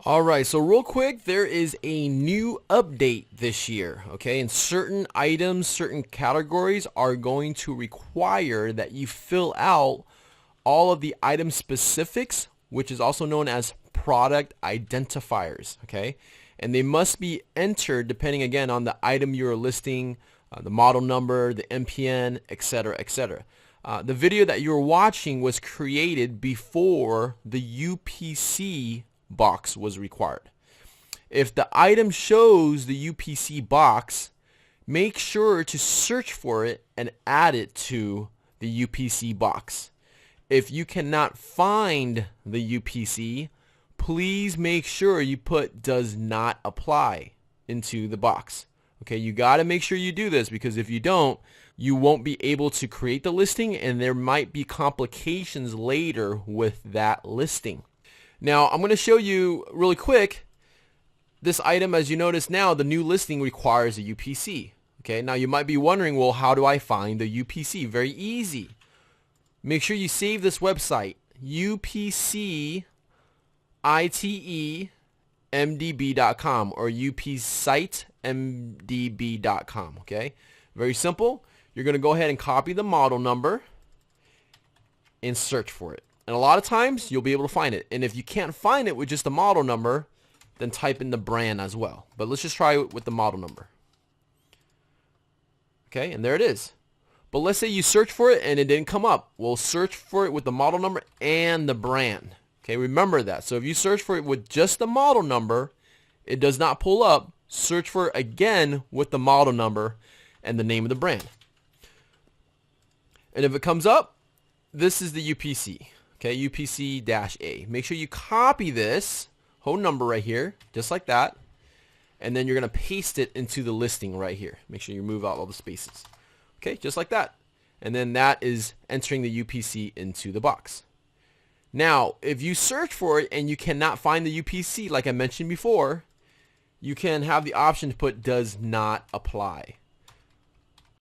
Alright, so real quick, there is a new update this year, okay? And certain items, certain categories are going to require that you fill out all of the item specifics, which is also known as product identifiers, okay? And they must be entered depending again on the item you're listing, the model number, the MPN, etc., etc. The video that you're watching was created before the UPC box was required. If the item shows the UPC box, make sure to search for it and add it to the UPC box. If you cannot find the UPC, please make sure you put does not apply into the box. Okay, you got to make sure you do this, because if you don't, you won't be able to create the listing and there might be complications later with that listing. Now, I'm going to show you really quick this item. As you notice now, the new listing requires a UPC. Okay, now you might be wondering, well, how do I find the UPC? Very easy. Make sure you save this website, upcitemdb.com or upcitemdb.com. Okay, very simple. You're going to go ahead and copy the model number and search for it. And a lot of times you'll be able to find it. And if you can't find it with just the model number, then type in the brand as well. But let's just try it with the model number. Okay, and there it is. But let's say you search for it and it didn't come up. We'll search for it with the model number and the brand. Okay, remember that. So if you search for it with just the model number, it does not pull up. Search for it again with the model number and the name of the brand. And if it comes up, this is the UPC. Okay, UPC-A. Make sure you copy this whole number right here, just like that. And then you're going to paste it into the listing right here. Make sure you move out all the spaces. Okay, just like that. And then that is entering the UPC into the box. Now, if you search for it and you cannot find the UPC, like I mentioned before, you can have the option to put does not apply.